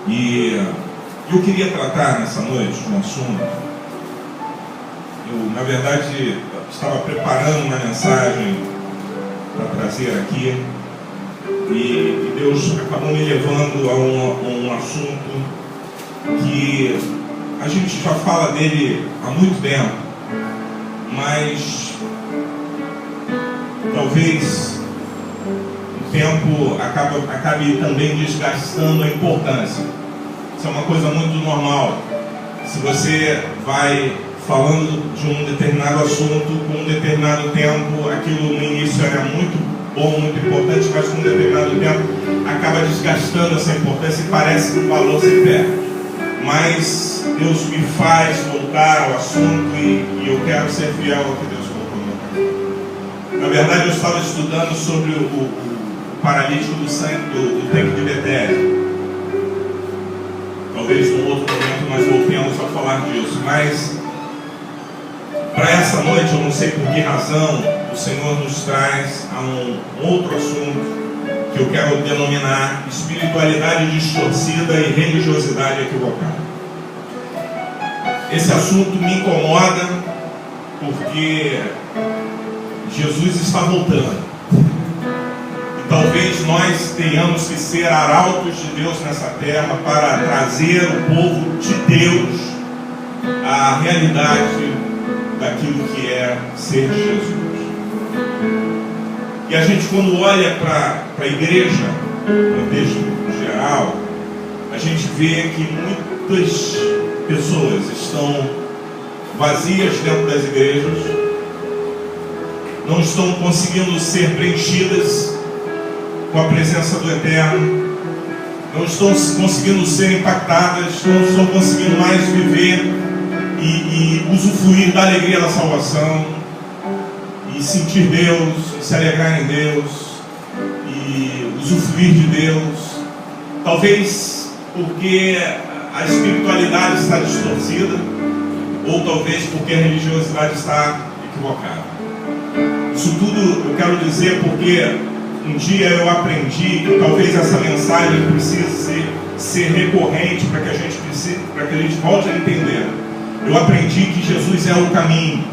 E eu queria tratar nessa noite de um assunto. Eu, na verdade, estava preparando uma mensagem para trazer aqui, e Deus acabou me levando a um assunto que a gente já fala dele há muito tempo, mas talvez o tempo acabe também desgastando a importância. Isso é uma coisa muito normal. Se você vai falando de um determinado assunto, com um determinado tempo, aquilo no início era muito bom, muito importante, mas com um determinado tempo acaba desgastando essa importância e parece que o valor se perde. Mas Deus me faz voltar ao assunto e eu quero ser fiel ao que Deus colocou no meu coração. Na verdade, eu estava estudando sobre o paralítico do tanque de Betesda. Talvez num outro momento nós voltemos a falar disso, mas para essa noite, eu não sei por que razão, o Senhor nos traz a um outro assunto que eu quero denominar espiritualidade distorcida e religiosidade equivocada. Esse assunto me incomoda porque Jesus está voltando. E talvez nós tenhamos que ser arautos de Deus nessa terra para trazer o povo de Deus à realidade daquilo que é ser Jesus. E a gente, quando olha para a igreja, no contexto geral, a gente vê que muitas pessoas estão vazias dentro das igrejas, não estão conseguindo ser preenchidas com a presença do Eterno, não estão conseguindo ser impactadas, não estão conseguindo mais viver e usufruir da alegria da salvação, e sentir Deus, e se alegrar em Deus, e usufruir de Deus. Talvez porque a espiritualidade está distorcida, ou talvez porque a religiosidade está equivocada. Isso tudo eu quero dizer porque um dia eu aprendi que talvez essa mensagem precise ser recorrente para que a gente volte a entender. Eu aprendi que Jesus é o caminho,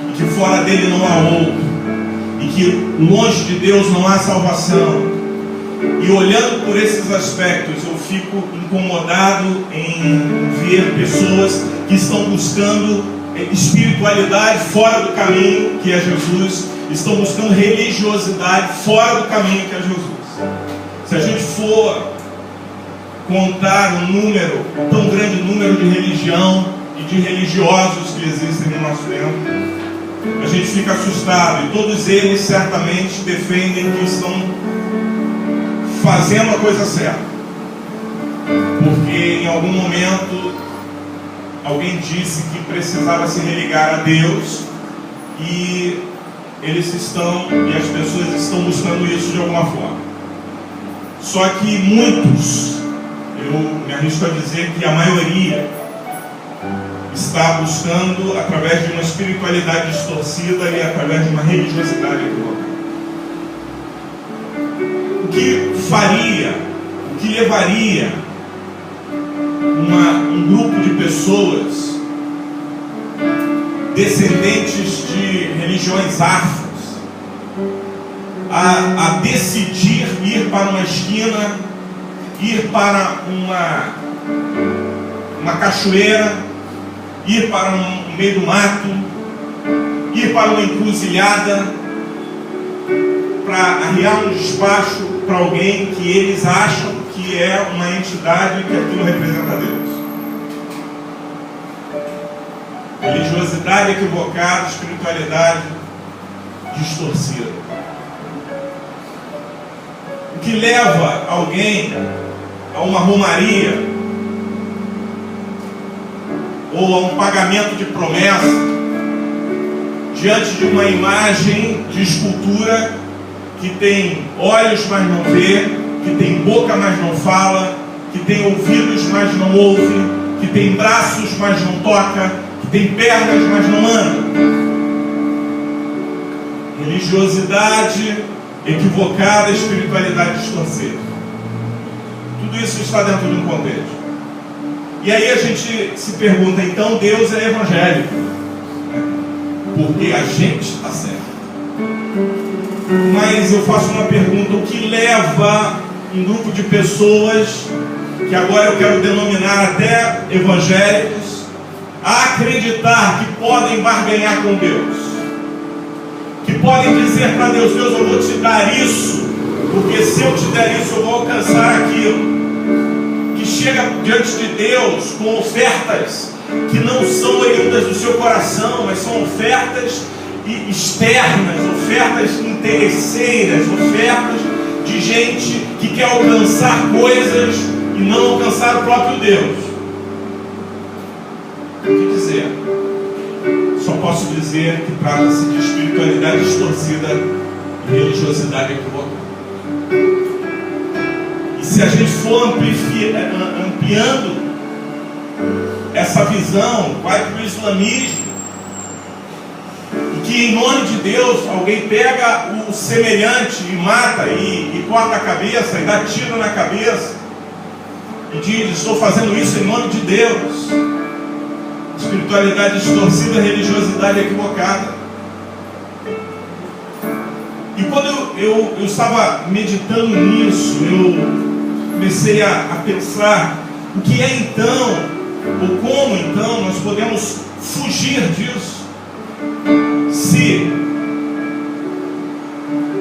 e que fora dele não há outro, e que longe de Deus não há salvação. E olhando por esses aspectos, eu fico incomodado em ver pessoas que estão buscando espiritualidade fora do caminho que é Jesus, estão buscando religiosidade fora do caminho que é Jesus. Se a gente for contar um tão grande número de religião e de religiosos que existem no nosso tempo, a gente fica assustado, e todos eles certamente defendem que estão fazendo a coisa certa, porque em algum momento alguém disse que precisava se religar a Deus, e as pessoas estão buscando isso de alguma forma. Só que muitos, eu me arrisco a dizer que a maioria, está buscando através de uma espiritualidade distorcida e através de uma religiosidade equivocada. O que levaria um grupo de pessoas descendentes de religiões afros a decidir ir para uma esquina, ir para uma cachoeira, ir para um meio do mato, ir para uma encruzilhada, para arriar um despacho para alguém que eles acham que é uma entidade, que aquilo representa Deus. Religiosidade equivocada, espiritualidade distorcida. O que leva alguém a uma romaria ou a um pagamento de promessa diante de uma imagem de escultura que tem olhos, mas não vê, que tem boca, mas não fala, que tem ouvidos, mas não ouve, que tem braços, mas não toca, que tem pernas, mas não anda. Religiosidade equivocada, espiritualidade distorcida. Tudo isso está dentro de um contexto. E aí a gente se pergunta, então Deus é evangélico? Porque a gente está certo. Mas eu faço uma pergunta: o que leva um grupo de pessoas, que agora eu quero denominar até evangélicos, a acreditar que podem barganhar com Deus? Que podem dizer para Deus: Deus, eu vou te dar isso, porque se eu te der isso eu vou alcançar aquilo. Que chega diante de Deus com ofertas que não são oriundas do seu coração, mas são ofertas externas, ofertas interesseiras, ofertas de gente que quer alcançar coisas e não alcançar o próprio Deus. O que dizer? Só posso dizer que trata-se de espiritualidade distorcida e religiosidade equivocada. E se a gente for ampliando essa visão, vai para o islamismo, e que em nome de Deus alguém pega o semelhante e mata e corta a cabeça e dá tiro na cabeça e diz: estou fazendo isso em nome de Deus. Espiritualidade distorcida, religiosidade equivocada. E quando eu estava meditando nisso, eu comecei a pensar o que é então, ou como então nós podemos fugir disso. Se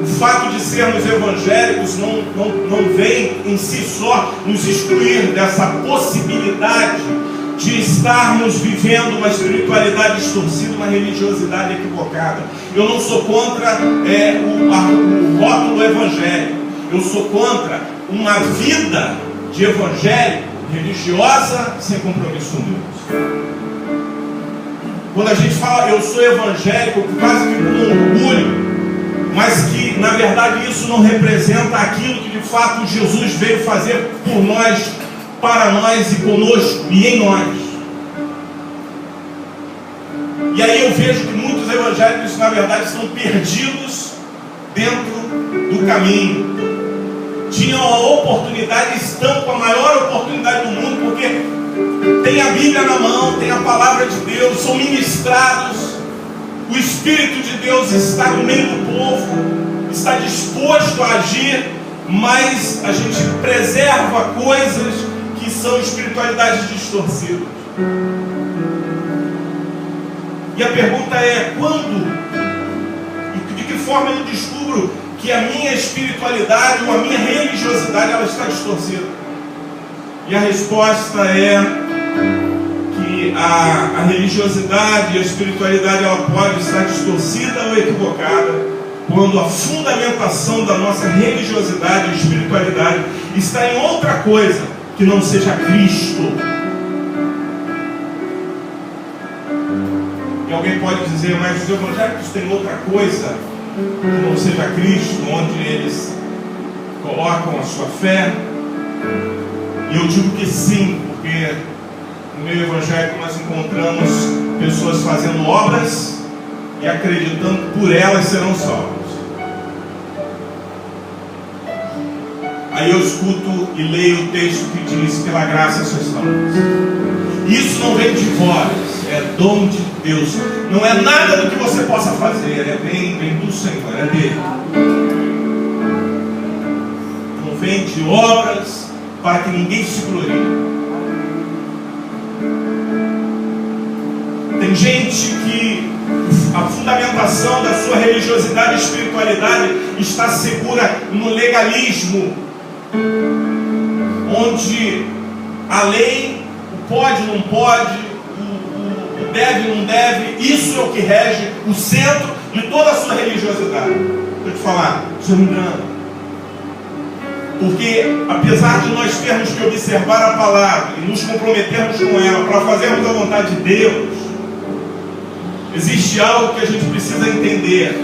o fato de sermos evangélicos não vem em si só nos excluir dessa possibilidade de estarmos vivendo uma espiritualidade distorcida, uma religiosidade equivocada. Eu não sou contra o rótulo evangélico. Eu sou contra uma vida de evangélico religiosa sem compromisso com Deus. Quando a gente fala eu sou evangélico, quase que com orgulho, mas que na verdade isso não representa aquilo que de fato Jesus veio fazer por nós, para nós e conosco e em nós. E aí eu vejo que muitos evangélicos na verdade estão perdidos dentro do caminho. Tinham a oportunidade, estão com a maior oportunidade do mundo, porque tem a Bíblia na mão, tem a palavra de Deus, são ministrados, o Espírito de Deus está no meio do povo, está disposto a agir, mas a gente preserva coisas que são espiritualidades distorcidas. E a pergunta é: quando e de que forma eu descubro que a minha espiritualidade ou a minha religiosidade ela está distorcida? E a resposta é que a religiosidade e a espiritualidade ela pode estar distorcida ou equivocada quando a fundamentação da nossa religiosidade e espiritualidade está em outra coisa que não seja Cristo. E alguém pode dizer: mas os evangélicos têm outra coisa que não seja Cristo, onde eles colocam a sua fé? E eu digo que sim, porque no meio evangélico nós encontramos pessoas fazendo obras e acreditando que por elas serão salvos. Aí eu escuto e leio o texto que diz: pela graça sois salvos. Isso não vem de vós, é dom de Deus. Não é nada do que você possa fazer, vem do Senhor, é dele. Não vem de obras para que ninguém se glorie. Tem gente que a fundamentação da sua religiosidade e espiritualidade está segura no legalismo, onde a lei, o pode, não pode, o deve, não deve, isso é o que rege o centro de toda a sua religiosidade. Deixa eu te falar, isso é um engano. Porque apesar de nós termos que observar a palavra e nos comprometermos com ela para fazermos a vontade de Deus, existe algo que a gente precisa entender.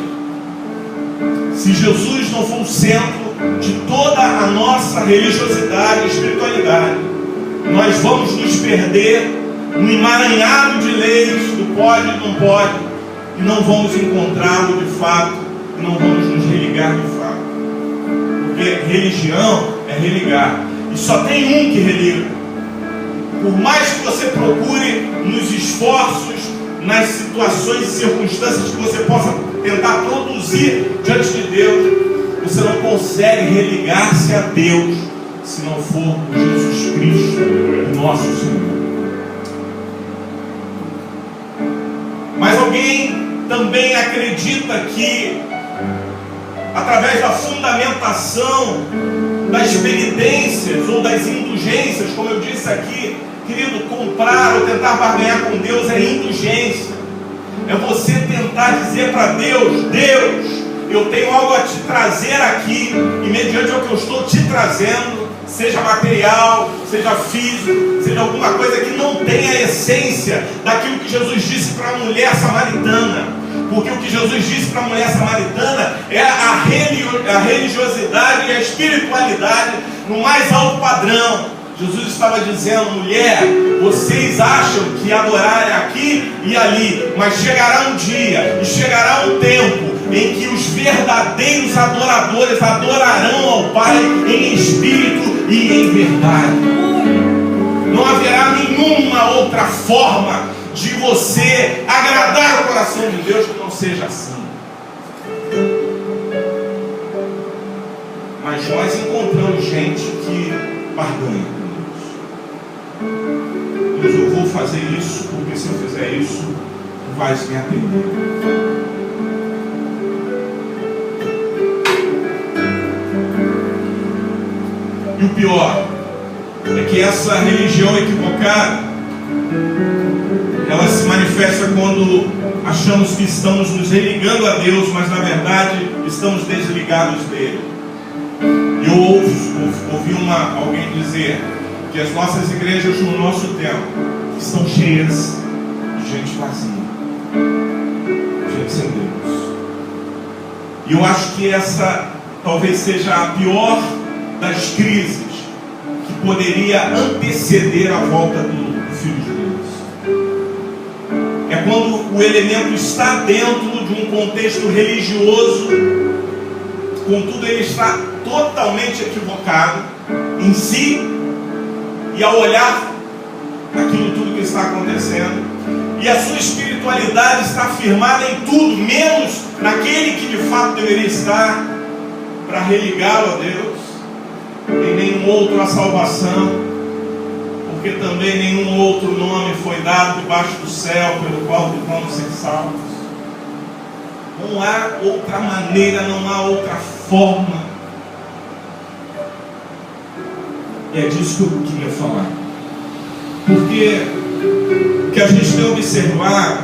Se Jesus não for o centro de toda a nossa religiosidade e espiritualidade, nós vamos nos perder no emaranhado de leis do pode e não pode, e não vamos encontrá-lo de fato, e não vamos nos religar de fato. Porque religião é religar, E só tem um que religa. Por mais que você procure nos esforços, nas situações e circunstâncias que você possa tentar produzir diante de Deus, você não consegue religar-se a Deus se não for por Jesus Cristo, nosso Senhor. Mas alguém também acredita que, através da fundamentação das penitências ou das indulgências, como eu disse aqui, querido, comprar ou tentar barganhar com Deus é indulgência. É você tentar dizer para Deus: Deus, eu tenho algo a te trazer aqui, e mediante o que eu estou te trazendo, seja material, seja físico, seja alguma coisa que não tenha a essência daquilo que Jesus disse para a mulher samaritana. Porque o que Jesus disse para a mulher samaritana é a religiosidade e a espiritualidade no mais alto padrão. Jesus estava dizendo: mulher, vocês acham que adorar é aqui e ali, mas chegará um dia e chegará um tempo em que os verdadeiros adoradores adorarão ao Pai em espírito e em verdade. Não haverá nenhuma outra forma de você agradar o coração de Deus que não seja assim. Mas nós encontramos gente que barganha com Deus. Deus, eu vou fazer isso, porque se eu fizer isso, tu vais me atender. E o pior é que essa religião equivocada, ela se manifesta quando achamos que estamos nos religando a Deus, mas na verdade estamos desligados dele. E eu ouvi alguém dizer que as nossas igrejas no nosso tempo estão cheias de gente vazia, gente sem Deus. E eu acho que essa talvez seja a pior das crises que poderia anteceder a volta do Filho de Deus. É quando o elemento está dentro de um contexto religioso, contudo ele está totalmente equivocado em si, e ao olhar aquilo tudo que está acontecendo, e a sua espiritualidade está firmada em tudo, menos naquele que de fato deveria estar para religá-lo a Deus, em nenhum outro a salvação, porque também nenhum outro nome foi dado debaixo do céu pelo qual devemos ser salvos. Não há outra maneira, não há outra forma. E é disso que eu queria falar. Porque o que a gente tem observado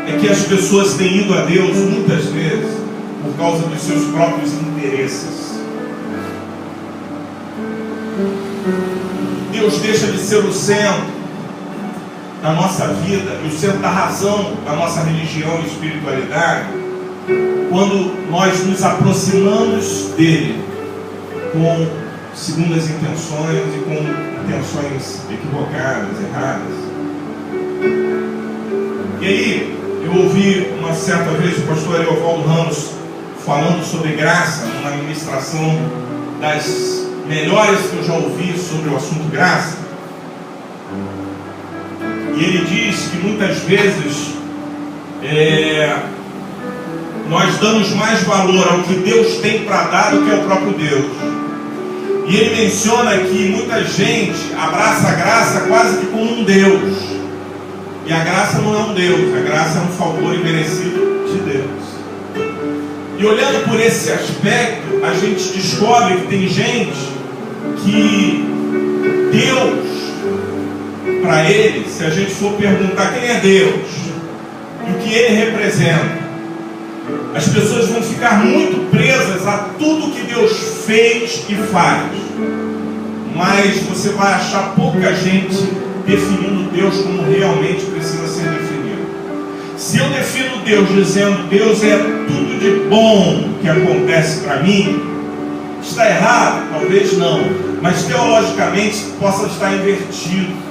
é que as pessoas têm ido a Deus muitas vezes por causa dos seus próprios interesses. Deus deixa de ser o centro da nossa vida e o centro da razão da nossa religião e espiritualidade quando nós nos aproximamos dele com segundas intenções e com intenções equivocadas, erradas. E aí eu ouvi uma certa vez o pastor Eovaldo Ramos falando sobre graça, numa ministração das melhores que eu já ouvi sobre o assunto graça. E ele diz que muitas vezes nós damos mais valor ao que Deus tem para dar do que ao próprio Deus. E ele menciona que muita gente abraça a graça quase que como um Deus. E a graça não é um Deus, a graça é um favor imerecido de Deus. E olhando por esse aspecto, a gente descobre que tem gente que Deus, para ele, se a gente for perguntar quem é Deus e o que ele representa, as pessoas vão ficar muito presas a tudo que Deus fez e faz. Mas você vai achar pouca gente definindo Deus como realmente precisa ser definido. Se eu defino Deus dizendo Deus é tudo de bom que acontece para mim, está errado? Talvez não, mas teologicamente possa estar invertido.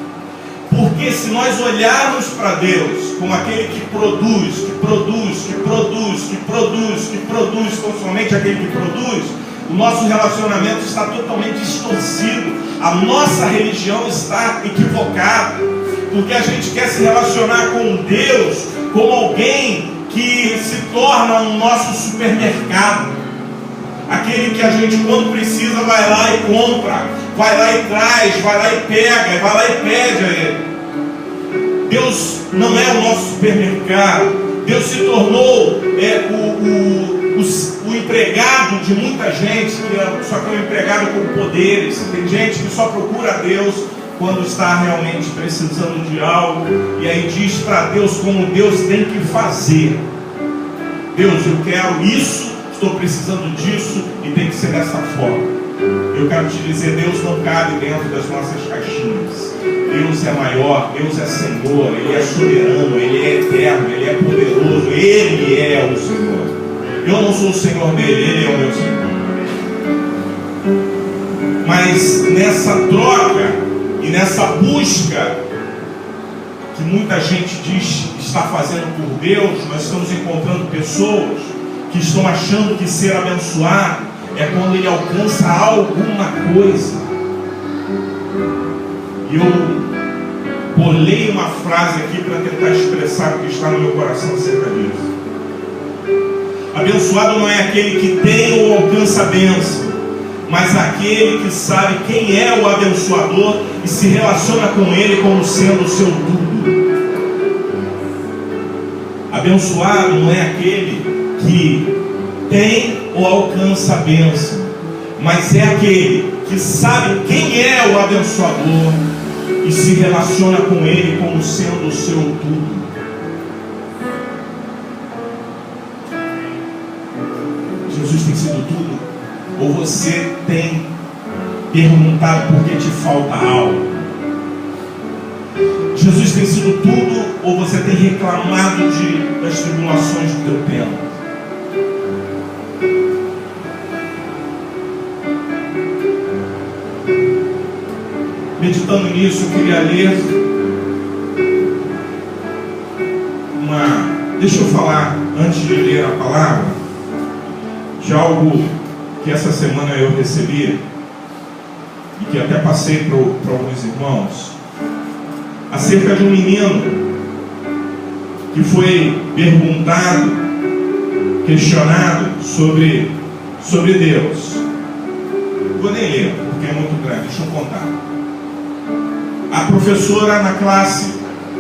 Porque se nós olharmos para Deus como aquele que produz, tão somente aquele que produz, O nosso relacionamento está totalmente distorcido. A nossa religião está equivocada, porque a gente quer se relacionar com Deus como alguém que se torna um nosso supermercado. Aquele que a gente, quando precisa, vai lá e compra, vai lá e traz, vai lá e pega, vai lá e pede a Ele. Deus não é o nosso supermercado. Deus se tornou o empregado de muita gente, que só que é um empregado com poderes. Tem gente que só procura a Deus quando está realmente precisando de algo, e aí diz para Deus como Deus tem que fazer. Deus, eu quero isso, estou precisando disso, e tem que ser dessa forma. Eu quero te dizer, Deus não cabe dentro das nossas caixinhas. Deus é maior, Deus é Senhor, Ele é soberano, Ele é eterno, Ele é poderoso, Ele é o Senhor. Eu não sou o Senhor dele, Ele é o meu Senhor. Mas nessa troca e nessa busca que muita gente diz está fazendo por Deus, nós estamos encontrando pessoas que estão achando que ser abençoado é quando ele alcança alguma coisa. E eu bolei uma frase aqui para tentar expressar o que está no meu coração acerca disso. Abençoado não é aquele que tem ou alcança a bênção, mas aquele que sabe quem é o abençoador e se relaciona com ele como sendo o seu tudo. Abençoado não é aquele que tem ou alcança a bênção, mas é aquele que sabe quem é o abençoador e se relaciona com ele como sendo o seu tudo. Jesus tem sido tudo? Ou você tem perguntado por que te falta algo? Jesus tem sido tudo, ou você tem reclamado das tribulações do teu tempo? Meditando nisso, eu queria ler deixa eu falar, antes de ler a palavra, de algo que essa semana eu recebi e que até passei para alguns irmãos, acerca de um menino que foi perguntado, questionado sobre Deus. Vou nem ler, porque é muito grande, deixa eu contar. A professora na classe,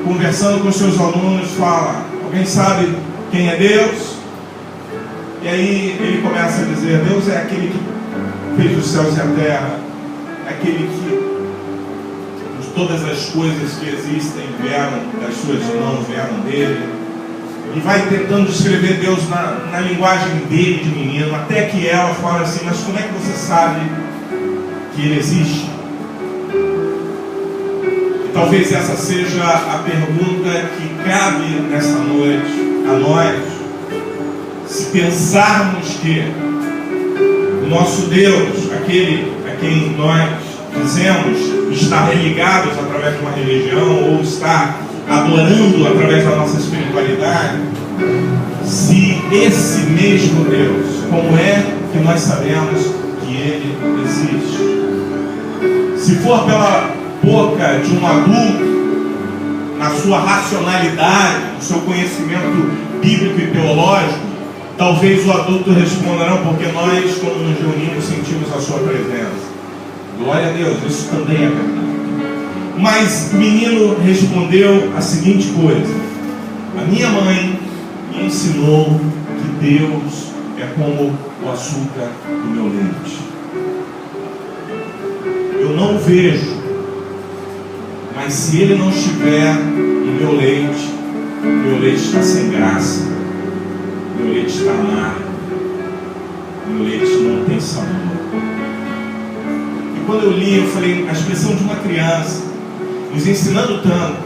conversando com seus alunos, fala: alguém sabe quem é Deus? E aí ele começa a dizer: Deus é aquele que fez os céus e a terra, é aquele que todas as coisas que existem vieram das suas mãos, vieram dele. E vai tentando descrever Deus na linguagem dele de menino, até que ela fala assim: mas como é que você sabe que ele existe? E talvez essa seja a pergunta que cabe nessa noite a nós, se pensarmos que o nosso Deus, aquele a quem nós dizemos estar religados através de uma religião ou estar adorando através da nossa espiritualidade, se esse mesmo Deus, como é que nós sabemos que Ele existe? Se for pela boca de um adulto, na sua racionalidade, no seu conhecimento bíblico e teológico, talvez o adulto responda: não, porque nós, quando nos reunimos, sentimos a sua presença. Glória a Deus, isso também é verdade. Mas o menino respondeu a seguinte coisa: a minha mãe me ensinou que Deus é como o açúcar do meu leite. Eu não vejo, mas se ele não estiver no meu leite está sem graça, meu leite está amargo, meu leite não tem sabor. E quando eu li, eu falei, a expressão de uma criança nos ensinando tanto,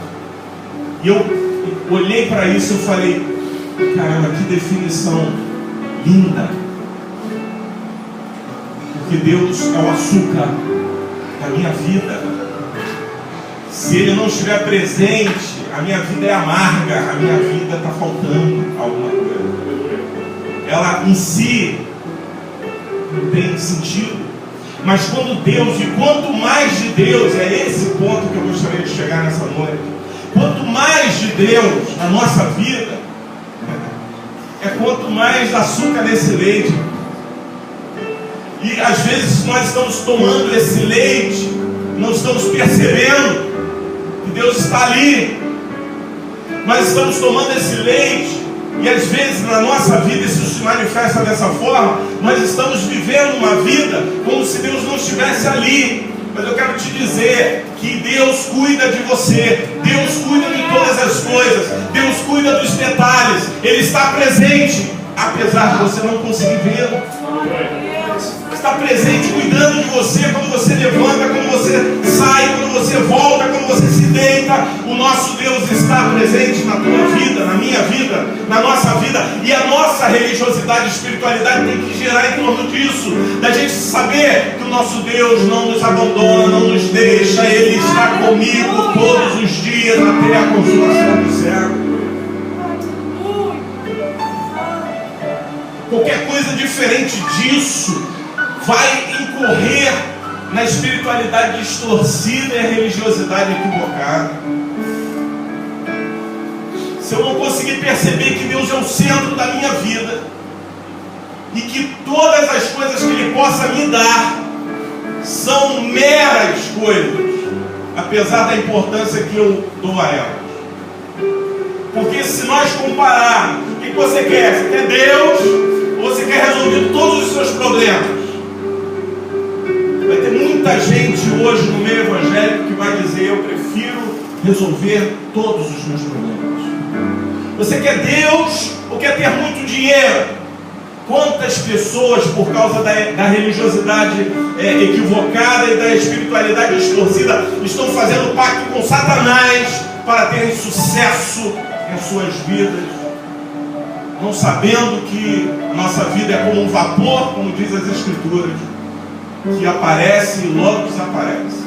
e eu olhei para isso e falei: caramba, que definição linda, porque Deus é o açúcar da minha vida. Se Ele não estiver presente, a minha vida é amarga, a minha vida está faltando alguma coisa. Ela em si não tem sentido. Mas quando Deus, e quanto mais de Deus, é esse ponto que eu gostaria de chegar nessa noite, quanto mais de Deus na nossa vida, é quanto mais açúcar nesse leite. E às vezes nós estamos tomando esse leite, não estamos percebendo que Deus está ali. Nós estamos tomando esse leite, e às vezes na nossa vida isso se manifesta dessa forma. Nós estamos vivendo uma vida como se Deus não estivesse ali. Mas eu quero te dizer que Deus cuida de você, Deus cuida de todas as coisas, Deus cuida dos detalhes, Ele está presente, apesar de você não conseguir vê-lo. Está presente cuidando de você quando você levanta, quando você sai, quando você volta, quando você se deita. O nosso Deus está presente na tua vida, na minha vida, na nossa vida. E a nossa religiosidade e espiritualidade tem que girar em torno disso, da gente saber que o nosso Deus não nos abandona, não nos deixa. Ele está comigo todos os dias até a consumação do século. Qualquer coisa diferente disso vai incorrer na espiritualidade distorcida e a religiosidade equivocada. Se eu não conseguir perceber que Deus é o centro da minha vida e que todas as coisas que Ele possa me dar são meras coisas, apesar da importância que eu dou a elas. Porque se nós compararmos, o que você quer? Você quer Deus ou você quer resolver todos os seus problemas? Vai ter muita gente hoje no meio evangélico que vai dizer: eu prefiro resolver todos os meus problemas. Você quer Deus ou quer ter muito dinheiro? Quantas pessoas, por causa da religiosidade equivocada e da espiritualidade distorcida, estão fazendo pacto com Satanás para terem sucesso em suas vidas, não sabendo que a nossa vida é como um vapor, como diz as Escrituras, que aparece e logo desaparece.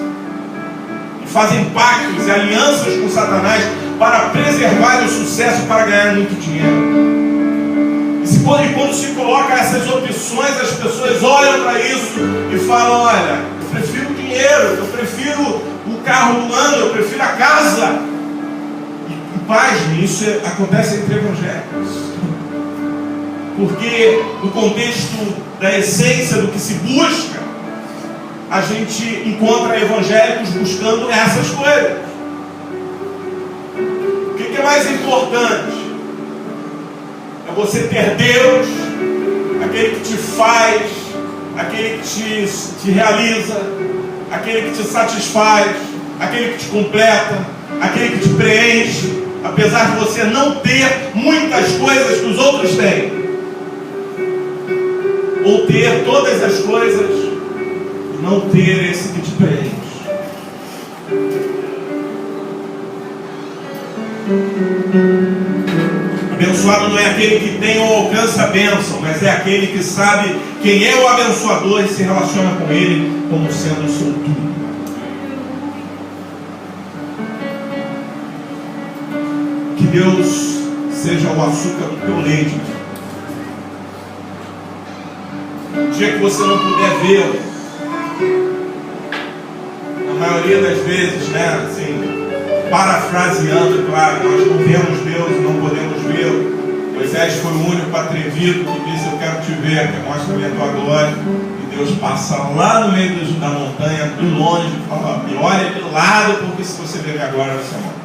E fazem pactos e alianças com Satanás para preservar o sucesso, para ganhar muito dinheiro. E quando se coloca essas opções, as pessoas olham para isso e falam: olha, eu prefiro o dinheiro, eu prefiro o carro do ano, eu prefiro a casa. E pasme, isso acontece entre evangélicos. Porque no contexto da essência do que se busca, a gente encontra evangélicos buscando essas coisas. O que é mais importante? É você ter Deus, aquele que te faz, aquele que te realiza, aquele que te satisfaz, aquele que te completa, aquele que te preenche, apesar de você não ter muitas coisas que os outros têm, ou ter todas as coisas, não ter esse que te preenche. Abençoado não é aquele que tem ou alcança a bênção, mas é aquele que sabe quem é o abençoador e se relaciona com ele como sendo o seu tudo. Que Deus seja o açúcar do teu leite. O dia que você não puder vê-lo, na maioria das vezes, né, assim, parafraseando, claro, nós não vemos Deus e não podemos vê-lo. Moisés foi o único atrevido que disse: eu quero te ver, que mostra-me a tua glória. E Deus passa lá no meio da montanha, de longe, e fala: me olha de lado, porque se você ver minha glória, você morre.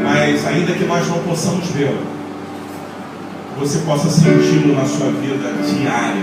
Mas ainda que nós não possamos vê-lo, você possa senti-lo na sua vida diária.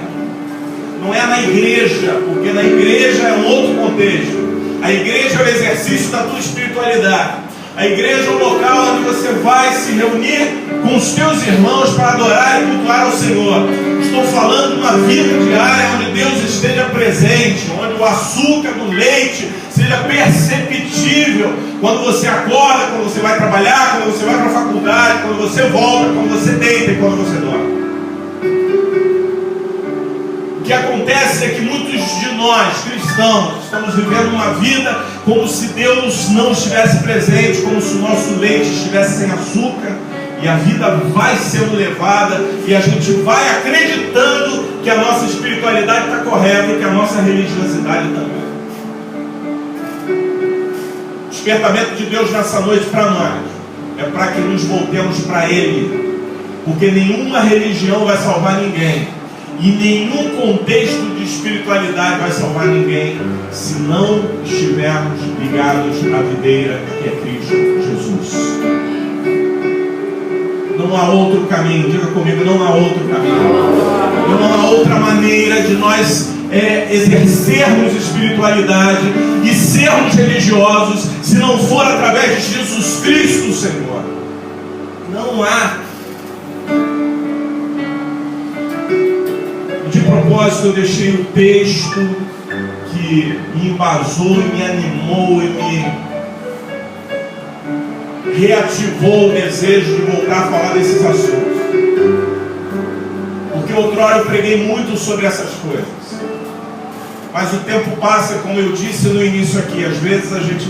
Não é na igreja, porque na igreja é um outro contexto. A igreja é o exercício da tua espiritualidade. A igreja é o local onde você vai se reunir com os teus irmãos para adorar e cultuar ao Senhor. Estou falando de uma vida diária onde Deus esteja presente, onde o açúcar do leite seja perceptível quando você acorda, quando você vai trabalhar, quando você vai para a faculdade, quando você volta, quando você deita e quando você dorme. O que acontece é que muitos de nós, cristãos, estamos vivendo uma vida como se Deus não estivesse presente, como se o nosso leite estivesse sem açúcar E a vida vai sendo levada e a gente vai acreditando que a nossa espiritualidade está correta e que a nossa religiosidade também. O despertamento de Deus nessa noite para nós é para que nos voltemos para Ele, porque nenhuma religião vai salvar ninguém e nenhum contexto de espiritualidade vai salvar ninguém se não estivermos ligados à videira que é Cristo Jesus. Não há outro caminho, diga comigo, não há outro caminho. Não há outra maneira de nós exercermos espiritualidade e sermos religiosos se não for através de Jesus Cristo, Senhor. Não há. De propósito, eu deixei o texto que me embasou e me animou e me reativou o desejo de voltar a falar desses assuntos. Porque outrora eu preguei muito sobre essas coisas. Mas o tempo passa, como eu disse no início aqui, às vezes a gente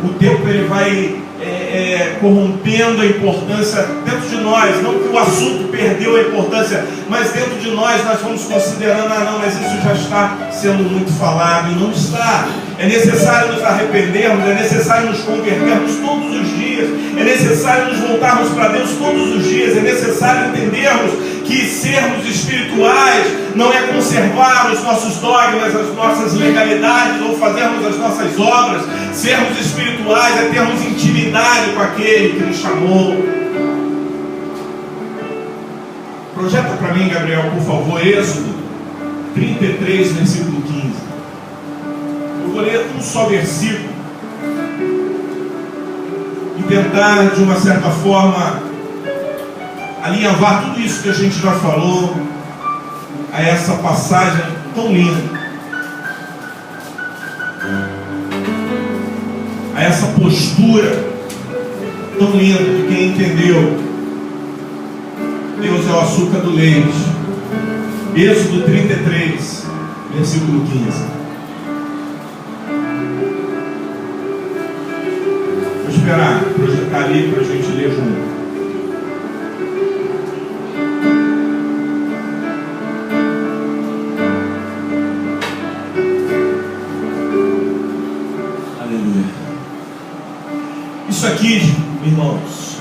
o tempo ele vai corrompendo a importância dentro de nós. Não que o assunto perdeu a importância, mas dentro de nós vamos considerando, não, mas isso já está sendo muito falado, e não está. É necessário nos arrependermos, é necessário nos convertermos todos os dias, é necessário nos voltarmos para Deus todos os dias, é necessário entendermos que sermos espirituais não é conservar os nossos dogmas, as nossas legalidades ou fazermos as nossas obras. Sermos espirituais é termos intimidade com aquele que nos chamou. Projeta para mim, Gabriel, por favor, Êxodo 33, versículo 15. Eu vou ler um só versículo e tentar, de uma certa forma, alinhavar tudo isso que a gente já falou a essa passagem tão linda, a essa postura tão linda de quem entendeu Deus é o açúcar do leite. Êxodo 33, versículo 15. Vou esperar projetar ali para a gente ler junto. Isso aqui, irmãos,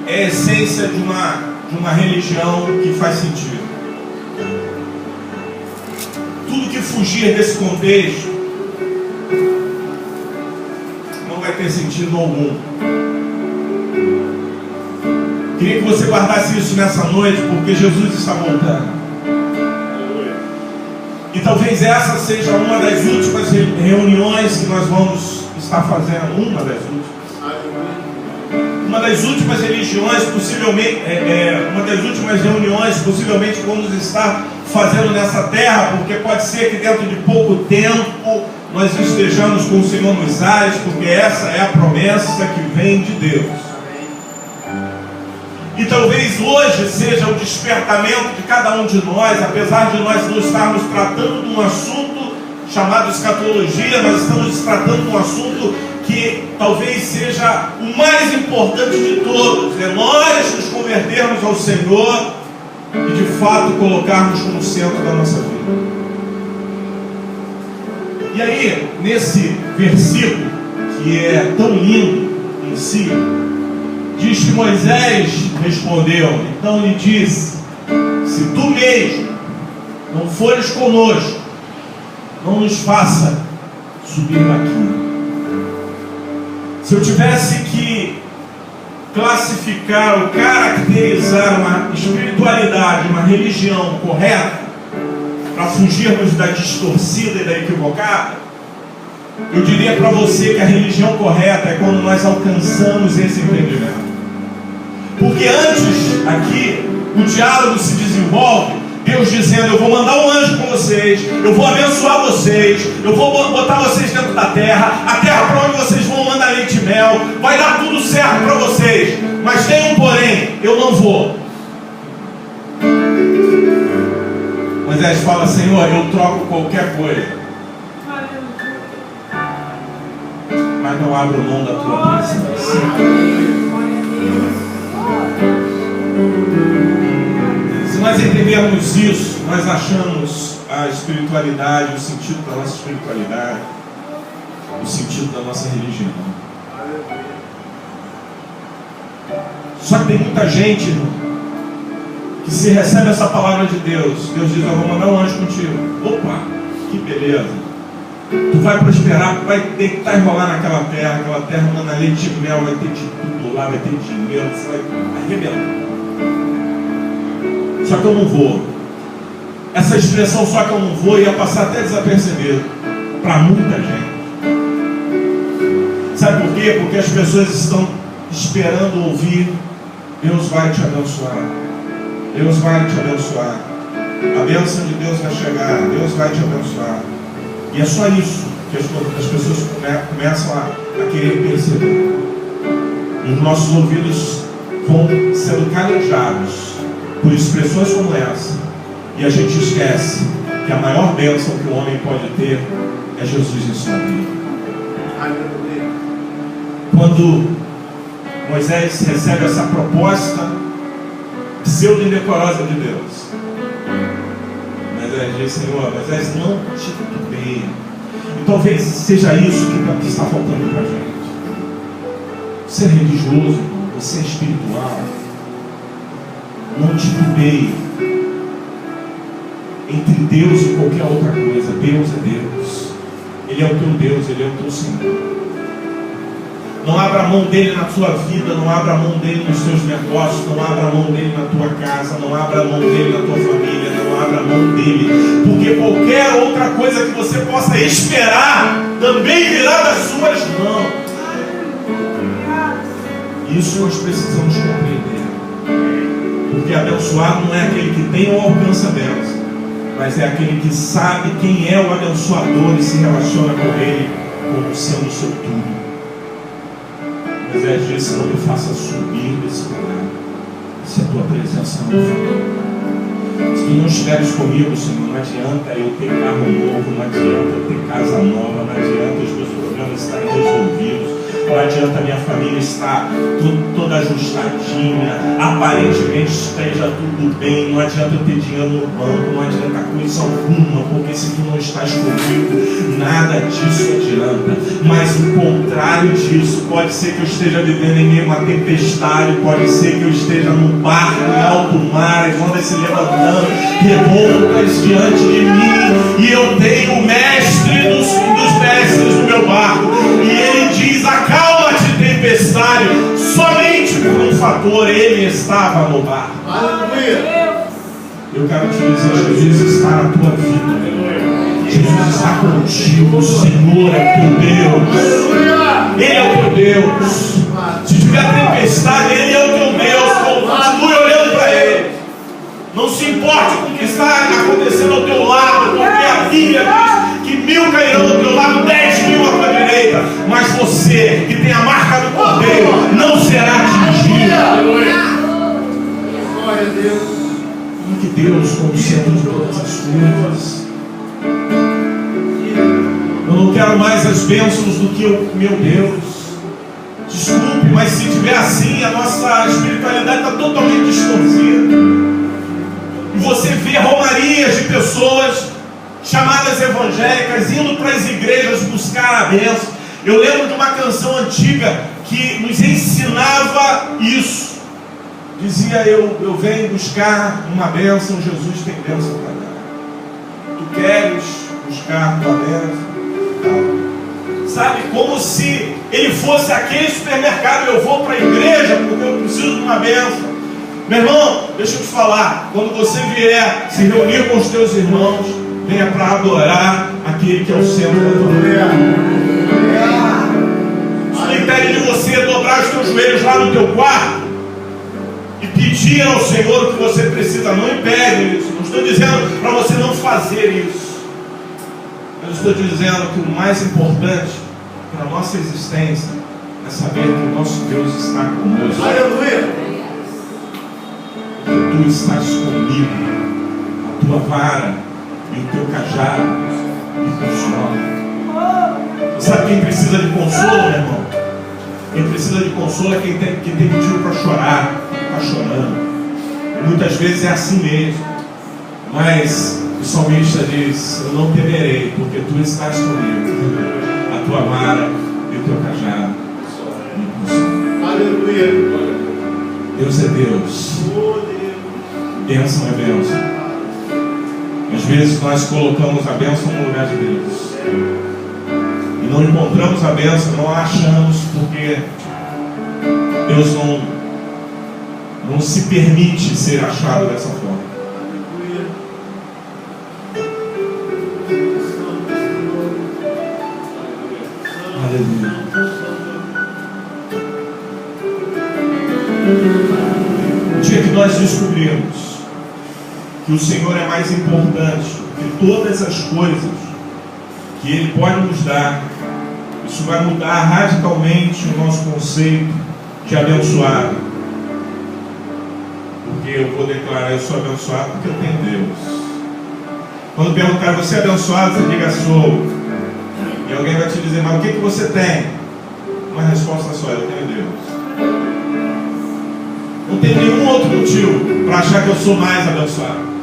é a essência de uma religião que faz sentido. Tudo que fugir desse contexto não vai ter sentido algum. Queria que você guardasse isso nessa noite, porque Jesus está voltando. E talvez essa seja uma das últimas reuniões que nós vamos estar fazendo. Uma das últimas religiões, possivelmente, uma das últimas reuniões, possivelmente, que vamos estar fazendo nessa terra, porque pode ser que dentro de pouco tempo nós estejamos com o Senhor nos ares, porque essa é a promessa que vem de Deus. E talvez hoje seja o despertamento de cada um de nós, apesar de nós não estarmos tratando de um assunto chamado escatologia, nós estamos tratando de um assunto que talvez seja o mais importante de todos, é nós nos convertermos ao Senhor e de fato colocarmos como centro da nossa vida. E aí, nesse versículo, que é tão lindo em si, diz que Moisés respondeu, então lhe disse: se tu mesmo não fores conosco, não nos faça subir daqui. Se eu tivesse que classificar ou caracterizar uma espiritualidade, uma religião correta, para fugirmos da distorcida e da equivocada, eu diria para você que a religião correta é quando nós alcançamos esse entendimento. Porque antes aqui o diálogo se desenvolve, Deus dizendo: eu vou mandar um anjo com vocês, eu vou abençoar vocês, eu vou botar vocês dentro da terra, a terra para onde vocês vão mandar leite e mel, vai dar tudo certo para vocês, mas tem um porém, eu não vou. Moisés fala: Senhor, eu troco qualquer coisa. mas não abro mão da tua presença. Se nós entendermos isso, nós achamos a espiritualidade, o sentido da nossa espiritualidade, o sentido da nossa religião. Só que tem muita gente, irmão, que se recebe essa palavra de Deus, Deus diz: eu vou mandar um anjo contigo. Opa, que beleza. Tu vai prosperar, tu vai deitar e rolar naquela terra, aquela terra manda leite e mel, vai ter de tudo lá, vai ter dinheiro, você vai arrebentar. Só que eu não vou. Essa expressão "só que eu não vou" ia passar até desapercebido para muita gente. Sabe por quê? Porque as pessoas estão esperando ouvir: Deus vai te abençoar, Deus vai te abençoar, a bênção de Deus vai chegar, Deus vai te abençoar. E é só isso que as pessoas começam a querer perceber. E os nossos ouvidos vão sendo calejados por expressões como essa. E a gente esquece que a maior bênção que o homem pode ter é Jesus em sua vida. Quando Moisés recebe essa proposta pseudo-indecorosa de Deus, Moisés diz: Senhor, Moisés, não te titubeia. E talvez seja isso que está faltando para a gente. Você é religioso, você é espiritual, não titubeie entre Deus e qualquer outra coisa. Deus é Deus, Ele é o teu Deus, Ele é o teu Senhor. Não abra a mão dele na sua vida, não abra a mão dele nos seus negócios, não abra a mão dele na tua casa, não abra a mão dele na tua família, não abra a mão dele, porque qualquer outra coisa que você possa esperar também virá das suas mãos. Isso nós precisamos compreender, porque abençoado não é aquele que tem ou alcança a bênção, mas é aquele que sabe quem é o abençoador e se relaciona com ele como sendo o seu tudo. Moisés disse: não me faça subir desse lugar se a tua presença não for. Se tu não estiveres comigo, Senhor, não adianta eu ter carro novo, não adianta eu ter casa nova, não adianta os meus problemas estarem resolvidos, não adianta a minha família estar toda ajustadinha, aparentemente esteja tudo bem, não adianta eu ter dinheiro no banco, não adianta coisa alguma, porque se tu não estás comigo, nada disso adianta. Mas o contrário disso, pode ser que eu esteja vivendo em meio a uma tempestade, pode ser que eu esteja num barco em alto mar, as ondas se levantando, revoltas diante de mim, e eu tenho o mestre dos mestres no meu barco, e ele diz: acalma-te, tempestade. Somente por um fator, ele estava no barco. Eu quero te dizer: Jesus está na tua vida, Jesus está contigo, o Senhor é teu Deus, Ele é o teu Deus. Se tiver tempestade, Ele é o teu Deus. Continue olhando para Ele. Não se importe com o que está acontecendo ao teu lado, porque a Bíblia diz que 1000 cairão ao teu lado, 10.000 à tua direita, mas você, que tem a marca do Cordeiro, não será atingido. Glória a Deus. Que Deus como centro de todas as coisas. Eu não quero mais as bênçãos do que o meu Deus. Desculpe, mas se tiver assim, a nossa espiritualidade está totalmente distorcida. E você vê romarias de pessoas chamadas evangélicas indo para as igrejas buscar a bênção. Eu lembro de uma canção antiga que nos ensinava isso. Dizia: eu venho buscar uma bênção, Jesus tem bênção para dar. Tu queres buscar tua bênção? Sabe, como se ele fosse aquele supermercado: eu vou para a igreja porque eu preciso de uma bênção. Meu irmão, deixa eu te falar, quando você vier se reunir com os teus irmãos, venha para adorar aquele que é o centro da tua vida. Isso não impede de você dobrar os teus joelhos lá no teu quarto e pedir ao Senhor o que você precisa. Não impede isso. Não estou dizendo para você não fazer isso. Mas estou dizendo que o mais importante para a nossa existência é saber que o nosso Deus está conosco. Aleluia! Que tu estás comigo, a tua vara e o teu cajado me consolam. Sabe quem precisa de consolo, meu irmão? Quem precisa de consolo é quem tem motivo para chorar, está chorando. E muitas vezes é assim mesmo. Mas o salmista diz: eu não temerei, porque tu estás comigo. A tua vara e o teu cajado me consolam. Aleluia. Deus é Deus. Bênção é bênção. Às vezes nós colocamos a bênção no lugar de Deus. E não encontramos a bênção, não a achamos, porque Deus não se permite ser achado dessa forma. Aleluia. O dia que nós descobrimos que o Senhor é mais importante que todas as coisas que Ele pode nos dar, isso vai mudar radicalmente o nosso conceito de abençoado. Porque eu vou declarar: eu sou abençoado porque eu tenho Deus. Quando perguntar: você é abençoado? Você diga: sou. E alguém vai te dizer: mas o que você tem? Uma resposta só: eu tenho Deus. Não tem nenhum outro motivo para achar que eu sou mais abençoado.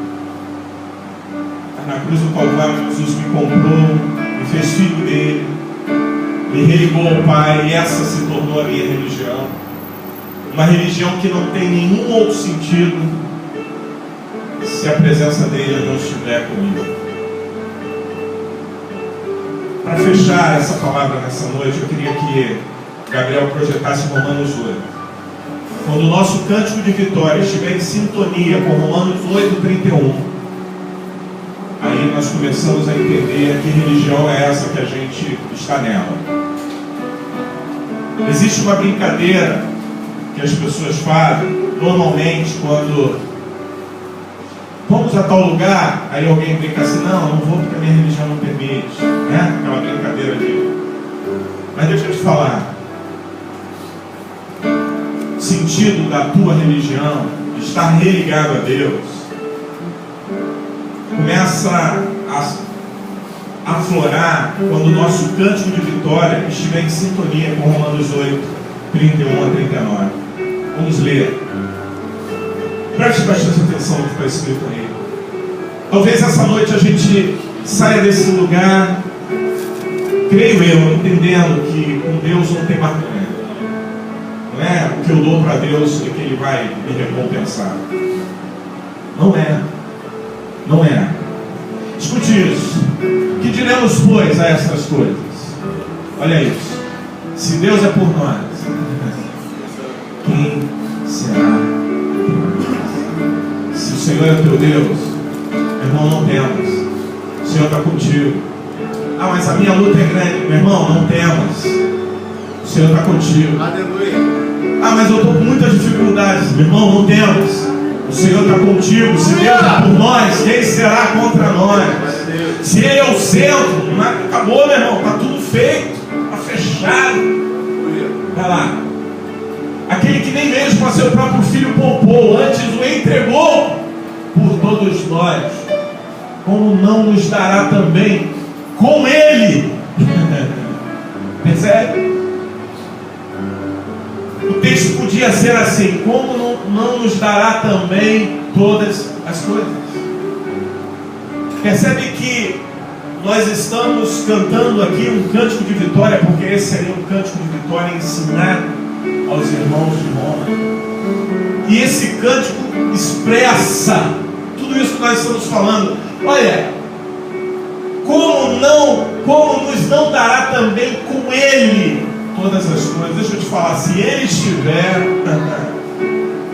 Na cruz do Calvário, Jesus me comprou, me fez filho dele, me religou ao Pai, e essa se tornou a minha religião. Uma religião que não tem nenhum outro sentido se a presença dele não estiver comigo. Para fechar essa palavra nessa noite, eu queria que Gabriel projetasse Romanos 8. Quando o nosso cântico de vitória estiver em sintonia com Romanos 8:31, aí nós começamos a entender que religião é essa que a gente está nela. Existe uma brincadeira que as pessoas fazem normalmente quando vamos a tal lugar, aí alguém brinca assim: não, eu não vou porque a minha religião não permite, né? Aquela brincadeira ali. Mas deixa eu te falar, o sentido da tua religião, de estar religado a Deus, começa a aflorar quando o nosso cântico de vitória estiver em sintonia com Romanos 8:31-39. Vamos ler. Preste bastante atenção no que está escrito aí. Talvez essa noite a gente saia desse lugar, creio eu, entendendo que com Deus não tem barganha. Não é o que eu dou para Deus é que Ele vai me recompensar. Não é. Não é. Escute isso. Que diremos, pois, a essas coisas? Olha isso. Se Deus é por nós, quem será? Se o Senhor é teu Deus, meu irmão, não temas. O Senhor está contigo. Ah, mas a minha luta é grande. Meu irmão, não temas. O Senhor está contigo. Aleluia. Ah, mas eu estou com muitas dificuldades. Meu irmão, não temas. O Senhor está contigo. Se Deus é por nós, quem será contra nós? Se Ele é o centro, acabou, meu irmão. Está tudo feito. Está fechado. Vai lá. Aquele que nem mesmo para seu próprio filho poupou, antes o entregou por todos nós, como não nos dará também com Ele? Percebe? O texto podia ser assim: como não nos dará também todas as coisas? Percebe que nós estamos cantando aqui um cântico de vitória, porque esse seria um cântico de vitória ensinado aos irmãos de Roma. E esse cântico expressa tudo isso que nós estamos falando. Olha, como nos não dará também com Ele todas as coisas? Deixa eu te falar, se Ele estiver,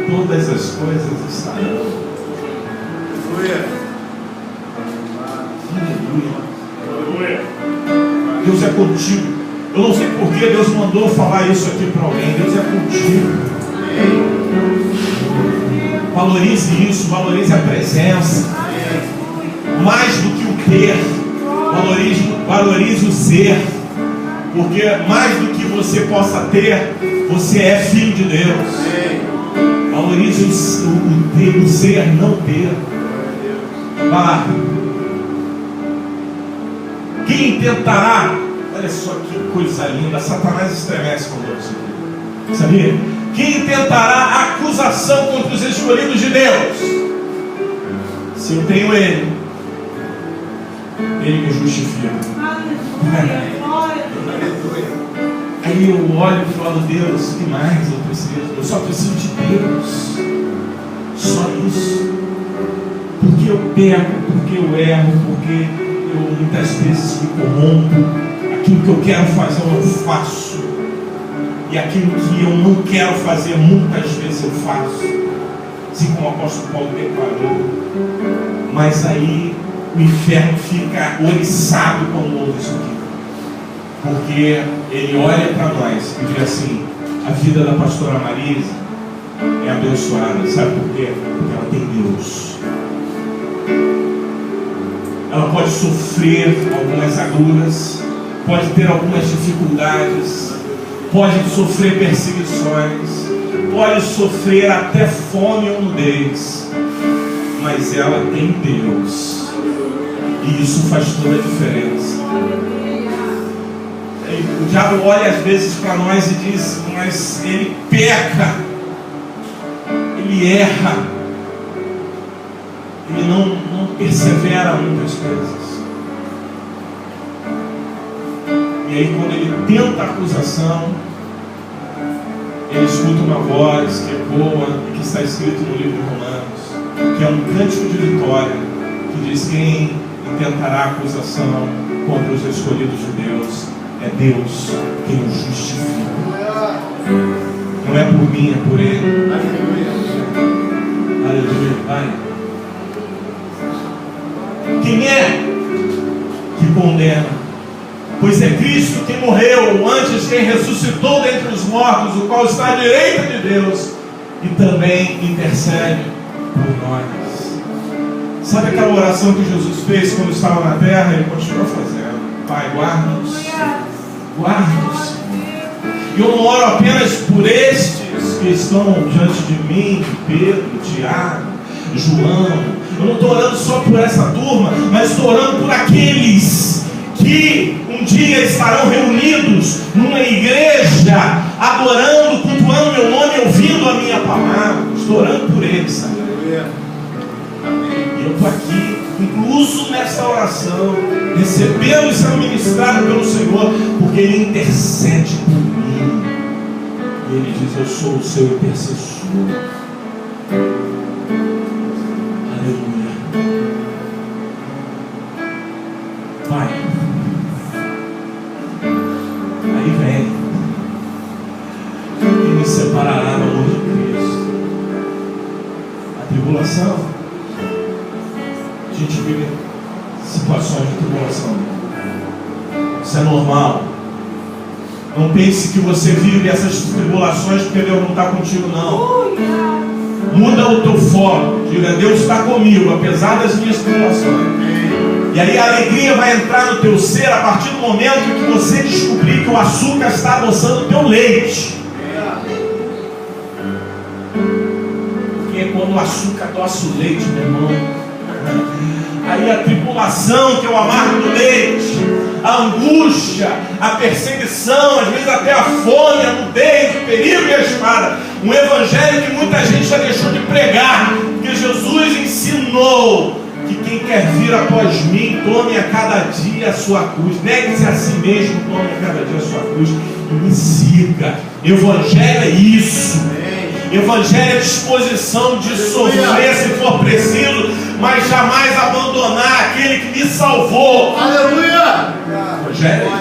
todas as coisas estarão. Aleluia. Deus é contigo. Eu não sei por que Deus mandou falar isso aqui para alguém. Deus é contigo. Valorize isso, valorize a presença. Mais do que o ter, valorize o ser. Porque mais do que você possa ter, você é filho de Deus. Valorize o ter, o ser, não ter. Vá lá. Quem tentará? Olha só que coisa linda. Satanás estremece quando eu aqui. Sabia? Quem tentará acusação contra os escolhidos de Deus? Se eu tenho Ele me justifica. Aí eu olho e falo, Deus, o que mais eu preciso? Eu só preciso de Deus. Só isso. Porque eu peco, porque eu erro, porque eu muitas vezes me corrompo. Aquilo que eu quero fazer eu não faço. E aquilo que eu não quero fazer muitas vezes eu faço. Assim como o apóstolo Paulo declarou. Mas aí o inferno fica oriçado quando ouve isso aqui. Porque ele olha para nós e diz assim: a vida da pastora Marisa é abençoada. Sabe por quê? Porque ela tem Deus. Ela pode sofrer algumas agruras, pode ter algumas dificuldades, pode sofrer perseguições, pode sofrer até fome ou nudez, mas ela tem Deus, e isso faz toda a diferença. O diabo olha às vezes para nós e diz, mas ele peca, ele erra, ele não persevera muitas vezes. E aí quando ele tenta a acusação, ele escuta uma voz que ecoa, que está escrito no livro de Romanos, que é um cântico de vitória, que diz: quem intentará acusação contra os escolhidos de Deus? É Deus quem os justifica. Não é por mim, é por Ele. Aleluia. Vai. Quem é que condena? Pois é Cristo quem morreu, ou antes quem ressuscitou dentre os mortos, o qual está à direita de Deus e também intercede por nós. Sabe aquela oração que Jesus fez quando estava na terra? Ele continua fazendo: Pai, guarda-nos, guarda-nos. E eu não oro apenas por estes que estão diante de mim, Pedro, Tiago, João. Eu não estou orando só por essa turma, mas estou orando por aqueles que um dia estarão reunidos numa igreja, adorando, cultuando meu nome, ouvindo a minha palavra. Estou orando por eles, sabe? E eu estou aqui, incluso nessa oração, recebendo e sendo ministrado pelo Senhor, porque Ele intercede por mim. E Ele diz: eu sou o seu intercessor. Aleluia. Pai, aí vem: quem me separará do amor de Cristo? A tribulação. A gente vive situações de tribulação. Isso é normal. Não pense que você vive essas tribulações porque Deus não está contigo, não. Muda o teu foco. Diga: Deus está comigo, apesar das minhas tribulações. E aí a alegria vai entrar no teu ser a partir do momento que você descobrir que o açúcar está adoçando o teu leite. Porque quando o açúcar adoça o leite, meu irmão, aí a tribulação, que é o amargo do leite, a angústia, a perseguição, às vezes até a fome, a nudez, o perigo e a espada. Um evangelho que muita gente já deixou de pregar, porque Jesus ensinou que quem quer vir após mim, tome a cada dia a sua cruz, negue-se a si mesmo, tome a cada dia a sua cruz e me siga. Evangelho é isso. Evangelho é disposição de sofrer se for preciso, mas jamais abandonar aquele que me salvou. Aleluia! Evangelho é isso.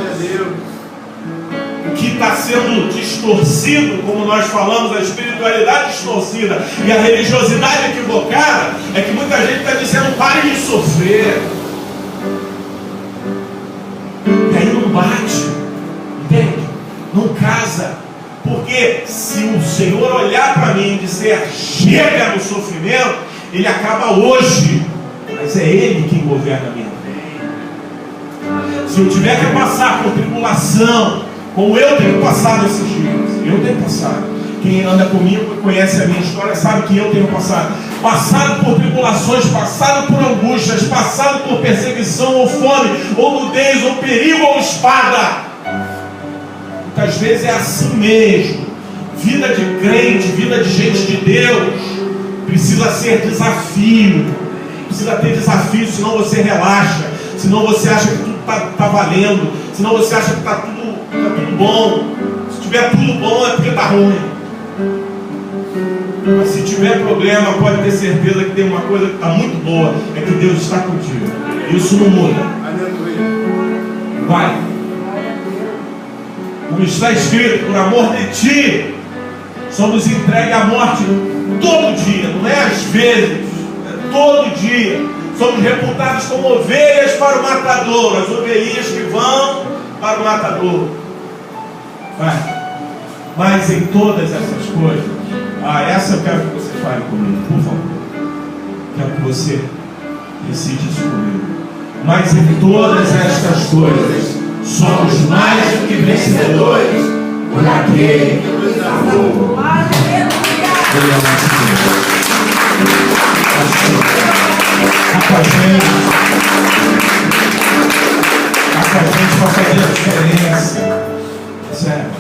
O que está sendo distorcido, como nós falamos, a espiritualidade distorcida e a religiosidade equivocada, é que muita gente está dizendo: pare de sofrer. E aí não bate, entende? Não casa. Porque se o Senhor olhar para mim e dizer: chega no sofrimento, Ele acaba hoje, mas é Ele quem governa a minha vida. Se eu tiver que passar por tribulação, como eu tenho passado esses dias, eu tenho passado. Quem anda comigo e conhece a minha história sabe que eu tenho passado. Passado por tribulações, passado por angústias, passado por perseguição ou fome, ou nudez, ou perigo, ou espada. Muitas vezes é assim mesmo. Vida de crente, vida de gente de Deus, precisa ser desafio. Precisa ter desafio, senão você relaxa. Senão você acha que tudo está valendo. Senão você acha que está tudo bom. Se tiver tudo bom é porque está ruim. Mas se tiver problema, pode ter certeza que tem uma coisa que está muito boa. É que Deus está contigo. Isso não muda. Vai. Como está escrito, por amor de ti, somos entregues à morte todo dia. Não é às vezes, é todo dia. Somos reputados como ovelhas para o matador. As ovelhinhas que vão para o matador. Vai. Mas em todas essas coisas, essa eu quero que você fale comigo, por favor. Quero que você decide isso comigo. Mas em todas estas coisas, somos mais do que vencedores por aquele que nos amou. Está com a gente para fazer a diferença. Sério.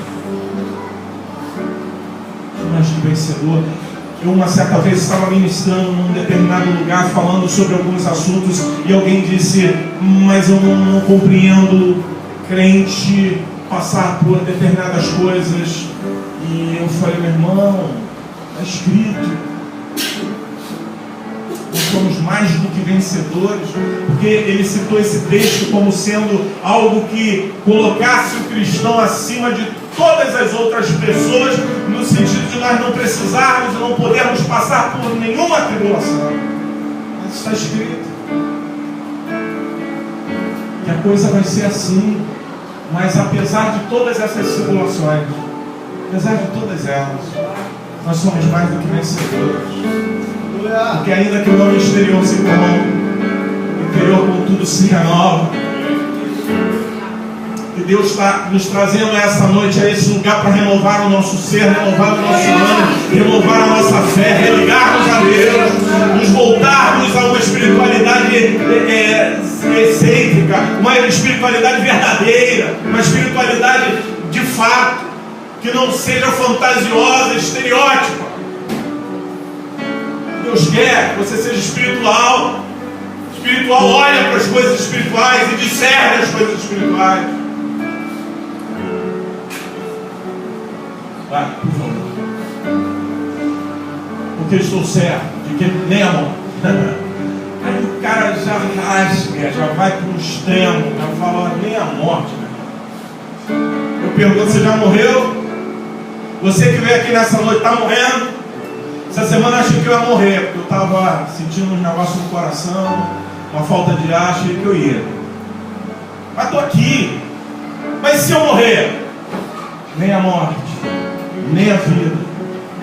Mais que vencedor. Eu uma certa vez estava ministrando num determinado lugar, falando sobre alguns assuntos, e alguém disse, mas eu não compreendo crente passar por determinadas coisas. E eu falei, meu irmão, está escrito, nós somos mais do que vencedores, porque ele citou esse texto como sendo algo que colocasse o cristão acima de todas as outras pessoas, no sentido de nós não precisarmos e não podermos passar por nenhuma tribulação. Mas está escrito que a coisa vai ser assim. Mas apesar de todas essas tribulações, apesar de todas elas, nós somos mais do que vencedores. Porque ainda que o homem exterior se corrompa, o interior contudo se renova. E Deus está nos trazendo essa noite a esse lugar para renovar o nosso ser, renovar o nosso ânimo, renovar a nossa fé, religarmos a Deus, nos voltarmos a uma espiritualidade excêntrica, uma espiritualidade verdadeira, uma espiritualidade de fato, que não seja fantasiosa, estereótipa. Deus quer que você seja espiritual. Espiritual olha para as coisas espirituais e discerne as coisas espirituais. Vai, por favor. Porque estou certo de que nem a morte. Aí o cara já rasga, já vai para um extremo, já fala, nem a morte. Eu pergunto, você já morreu? Você que veio aqui nessa noite está morrendo? Essa semana eu achei que eu ia morrer, porque eu estava sentindo um negócio no coração, uma falta de ar, achei que eu ia. Mas estou aqui. Mas se eu morrer? Nem a morte, nem a vida,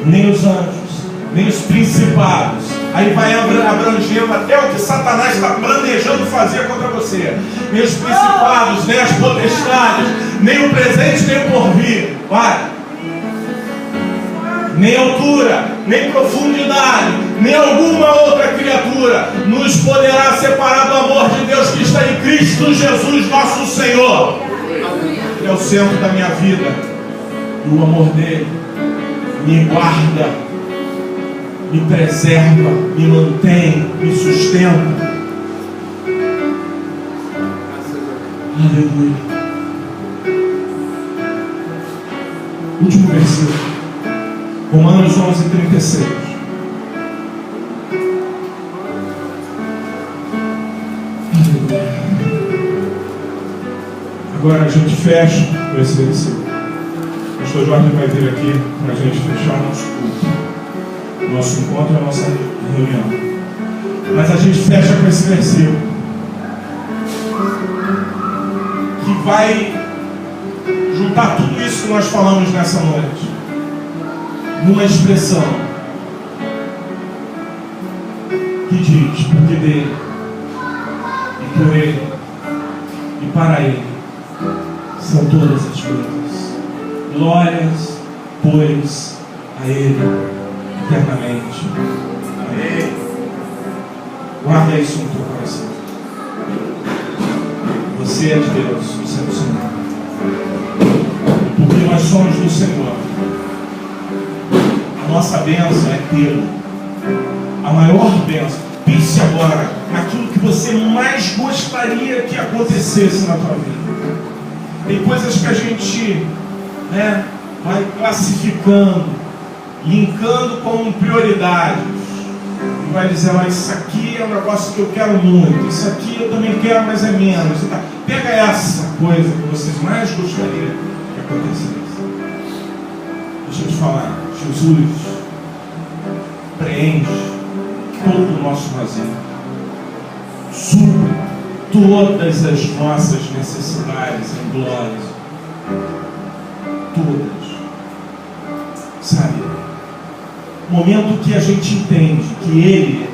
nem os anjos, nem os principados. Aí vai abrangendo até o que Satanás está planejando fazer contra você. Nem os principados, nem as potestades, nem o presente, nem o porvir. Vai. Nem altura, nem profundidade, nem alguma outra criatura nos poderá separar do amor de Deus que está em Cristo Jesus, nosso Senhor. Ele é o centro da minha vida. E o amor dele me guarda, me preserva, me mantém, me sustenta. Aleluia. Último versículo. Romanos 11:36. Agora a gente fecha com esse versículo. O pastor Jorge vai vir aqui para a gente fechar nosso culto, nosso encontro, a nossa reunião. Mas a gente fecha com esse versículo, que vai juntar tudo isso que nós falamos nessa noite numa expressão que diz, porque dele, e por ele, e para ele, são todas as coisas. Glórias, pois, a ele, eternamente. Amém. Guarda isso no teu coração. Você é de Deus, você é do Senhor. Porque porque nós somos do Senhor. A nossa bênção é tê-lo. A maior bênção. Pense agora naquilo que você mais gostaria que acontecesse na tua vida. Tem coisas que a gente vai classificando, linkando com prioridades. E vai dizer, mas isso aqui é um negócio que eu quero muito, isso aqui eu também quero, mas é menos. Pega essa coisa que vocês mais gostariam que acontecesse. Deixa eu te falar, Jesus preenche todo o nosso vazio, supre todas as nossas necessidades em glórias, todas, sabe? O momento que a gente entende que Ele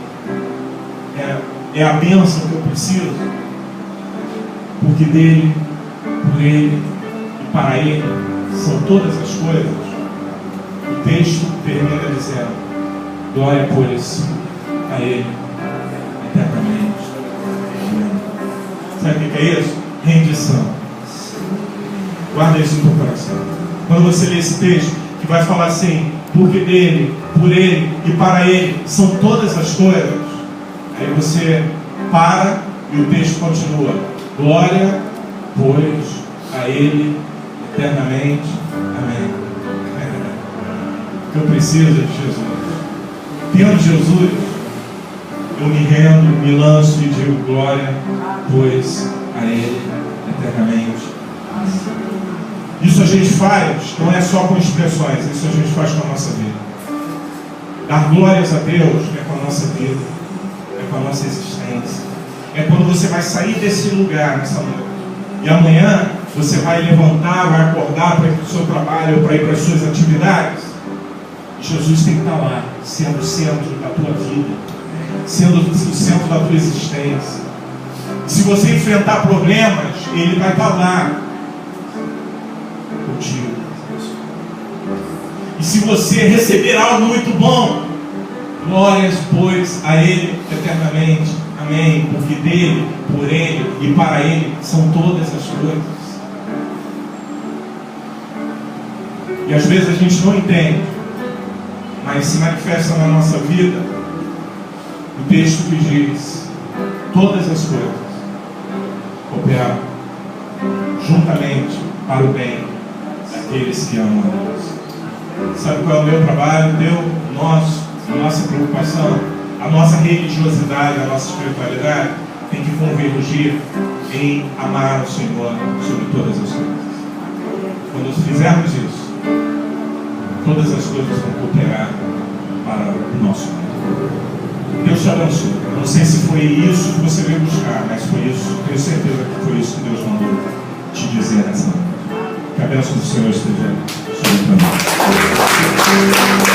é a bênção que eu preciso, porque dele, por Ele e para Ele são todas as coisas, o texto termina dizendo, glória por isso a Ele eternamente. Sabe o que é isso? Rendição. Guarda isso no teu coração. Quando você lê esse texto, que vai falar assim, porque dele, por Ele e para Ele são todas as coisas, aí você para e o texto continua. Glória, pois, a Ele eternamente. Amém. O que eu preciso é de Jesus. Tendo Jesus, eu me rendo, me lanço e digo glória, pois a Ele eternamente. Isso a gente faz, não é só com expressões, isso a gente faz com a nossa vida. Dar glórias a Deus é com a nossa vida, é com a nossa existência. É quando você vai sair desse lugar nessa noite. E amanhã você vai levantar, vai acordar para ir para o seu trabalho ou para ir para as suas atividades. Jesus tem que estar lá, sendo o centro da tua vida, sendo o centro da tua existência. E se você enfrentar problemas, Ele vai estar lá contigo. E se você receber algo muito bom, glórias, pois, a Ele eternamente. Amém. Porque dele, por Ele e para Ele são todas as coisas. E às vezes a gente não entende, mas se manifesta na nossa vida o texto que diz: todas as coisas cooperam juntamente para o bem daqueles que amam a Deus. Sabe qual é o meu trabalho, a nossa preocupação, a nossa religiosidade, a nossa espiritualidade tem que convergir em amar o Senhor sobre todas as coisas. Quando fizermos isso, todas as coisas vão cooperar para o nosso bem. Deus te abençoe. Eu não sei se foi isso que você veio buscar, mas foi isso, tenho certeza que foi isso que Deus mandou te dizer nessa noite. Que a bênção do Senhor esteja sobre nós.